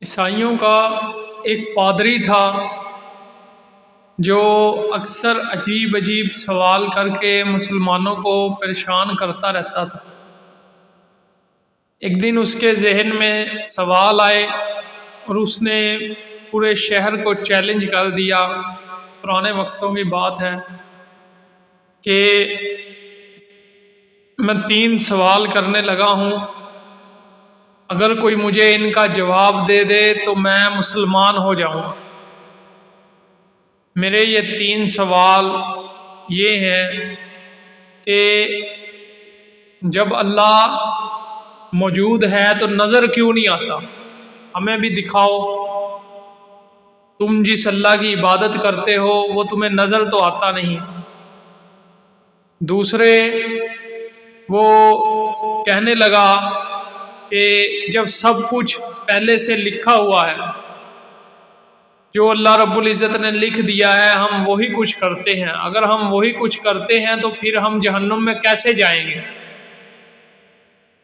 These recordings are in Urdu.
عیسائیوں کا ایک پادری تھا جو اکثر عجیب عجیب سوال کر کے مسلمانوں کو پریشان کرتا رہتا تھا۔ ایک دن اس کے ذہن میں سوال آئے اور اس نے پورے شہر کو چیلنج کر دیا۔ پرانے وقتوں کی بات ہے کہ میں 3 سوال کرنے لگا ہوں، اگر کوئی مجھے ان کا جواب دے دے تو میں مسلمان ہو جاؤں۔ میرے یہ 3 سوال یہ ہیں کہ جب اللہ موجود ہے تو نظر کیوں نہیں آتا؟ ہمیں بھی دکھاؤ، تم جس اللہ کی عبادت کرتے ہو وہ تمہیں نظر تو آتا نہیں۔ دوسرے، وہ کہنے لگا کہ جب سب کچھ پہلے سے لکھا ہوا ہے، جو اللہ رب العزت نے لکھ دیا ہے، ہم وہی کچھ کرتے ہیں، اگر ہم وہی کچھ کرتے ہیں تو پھر ہم جہنم میں کیسے جائیں گے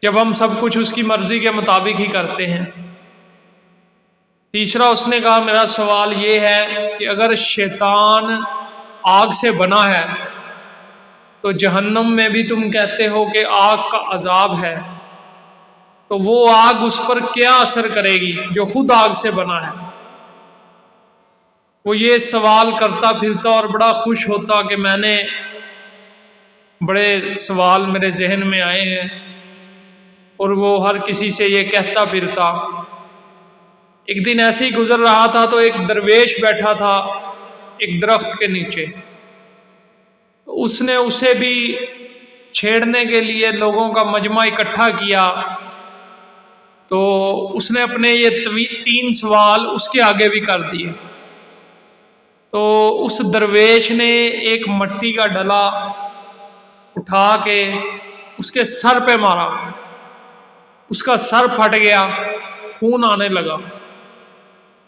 جب ہم سب کچھ اس کی مرضی کے مطابق ہی کرتے ہیں۔ تیسرا، اس نے کہا میرا سوال یہ ہے کہ اگر شیطان آگ سے بنا ہے تو جہنم میں بھی تم کہتے ہو کہ آگ کا عذاب ہے، تو وہ آگ اس پر کیا اثر کرے گی جو خود آگ سے بنا ہے؟ وہ یہ سوال کرتا پھرتا اور بڑا خوش ہوتا کہ میں نے بڑے سوال میرے ذہن میں آئے ہیں، اور وہ ہر کسی سے یہ کہتا پھرتا۔ ایک دن ایسے ہی گزر رہا تھا تو ایک درویش بیٹھا تھا ایک درخت کے نیچے۔ اس نے اسے بھی چھیڑنے کے لیے لوگوں کا مجمع اکٹھا کیا، تو اس نے اپنے یہ 3 سوال اس کے آگے بھی کر دیے۔ تو اس درویش نے ایک مٹی کا ڈلا اٹھا کے اس کے سر پہ مارا، اس کا سر پھٹ گیا، خون آنے لگا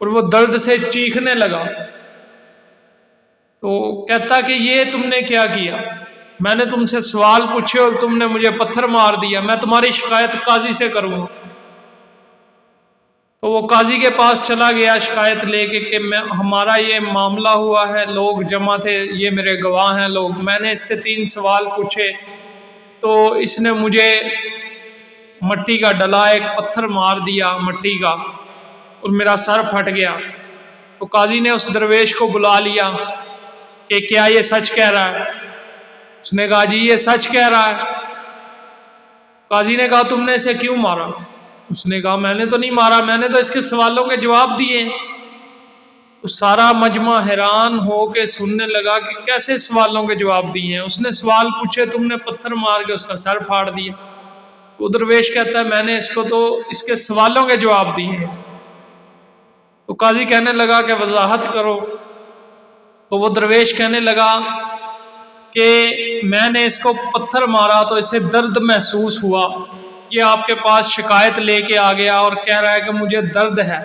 اور وہ درد سے چیخنے لگا۔ تو کہتا کہ یہ تم نے کیا کیا؟ میں نے تم سے سوال پوچھے اور تم نے مجھے پتھر مار دیا، میں تمہاری شکایت قاضی سے کروں گا۔ تو وہ قاضی کے پاس چلا گیا شکایت لے کے کہ ہمارا یہ معاملہ ہوا ہے، لوگ جمع تھے، یہ میرے گواہ ہیں لوگ، میں نے اس سے 3 سوال پوچھے تو اس نے مجھے مٹی کا ڈلا ایک پتھر مار دیا مٹی کا اور میرا سر پھٹ گیا۔ تو قاضی نے اس درویش کو بلا لیا کہ کیا یہ سچ کہہ رہا ہے؟ اس نے کہا جی یہ سچ کہہ رہا ہے۔ قاضی نے کہا تم نے اسے کیوں مارا؟ اس نے کہا میں نے تو نہیں مارا، میں نے تو اس کے سوالوں کے جواب دیے۔ تو سارا مجمع حیران ہو کے سننے لگا کہ کیسے سوالوں کے جواب دیے ہیں؟ اس نے سوال پوچھے، تم نے پتھر مار کے اس کا سر پھاڑ دیا۔ وہ درویش کہتا ہے میں نے اس کو تو اس کے سوالوں کے جواب دیے ہیں۔ تو قاضی کہنے لگا کہ وضاحت کرو۔ تو وہ درویش کہنے لگا کہ میں نے اس کو پتھر مارا تو اسے درد محسوس ہوا، یہ آپ کے پاس شکایت لے کے آ گیا اور کہہ رہا ہے کہ مجھے درد ہے۔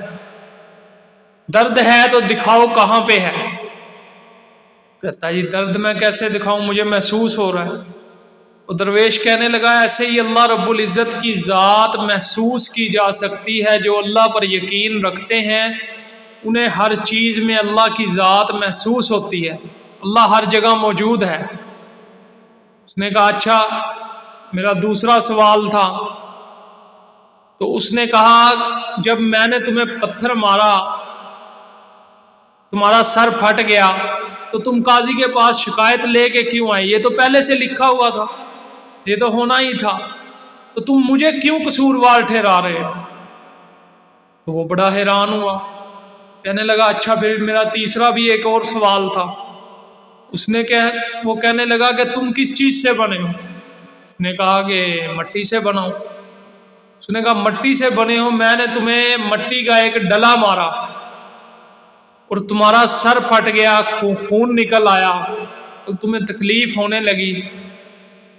درد ہے تو دکھاؤ کہاں پہ ہے؟ کہتا ہے جی درد میں کیسے دکھاؤں، مجھے محسوس ہو رہا ہے۔ وہ درویش کہنے لگا ایسے ہی اللہ رب العزت کی ذات محسوس کی جا سکتی ہے، جو اللہ پر یقین رکھتے ہیں انہیں ہر چیز میں اللہ کی ذات محسوس ہوتی ہے، اللہ ہر جگہ موجود ہے۔ اس نے کہا اچھا میرا دوسرا سوال تھا۔ تو اس نے کہا جب میں نے تمہیں پتھر مارا، تمہارا سر پھٹ گیا، تو تم قاضی کے پاس شکایت لے کے کیوں آئے؟ یہ تو پہلے سے لکھا ہوا تھا، یہ تو ہونا ہی تھا، تو تم مجھے کیوں قصوروار ٹھہرا رہے ہو؟ تو وہ بڑا حیران ہوا، کہنے لگا اچھا پھر میرا تیسرا بھی ایک اور سوال تھا۔ وہ کہنے لگا کہ تم کس چیز سے بنے ہو؟ اس نے کہا کہ مٹی سے بنا ہوں۔ اس نے کہا مٹی سے بنے ہو، میں نے تمہیں مٹی کا ایک ڈلا مارا اور تمہارا سر پھٹ گیا، خون نکل آیا اور تمہیں تکلیف ہونے لگی۔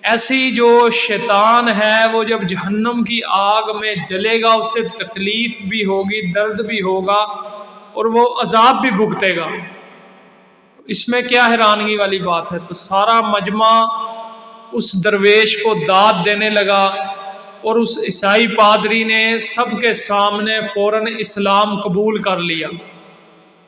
ایسی جو شیطان ہے وہ جب جہنم کی آگ میں جلے گا اسے تکلیف بھی ہوگی، درد بھی ہوگا اور وہ عذاب بھی بھگتے گا۔ اس میں کیا حیرانگی والی بات ہے؟ تو سارا مجمع اس درویش کو داد دینے لگا اور اس عیسائی پادری نے سب کے سامنے فوراً اسلام قبول کر لیا۔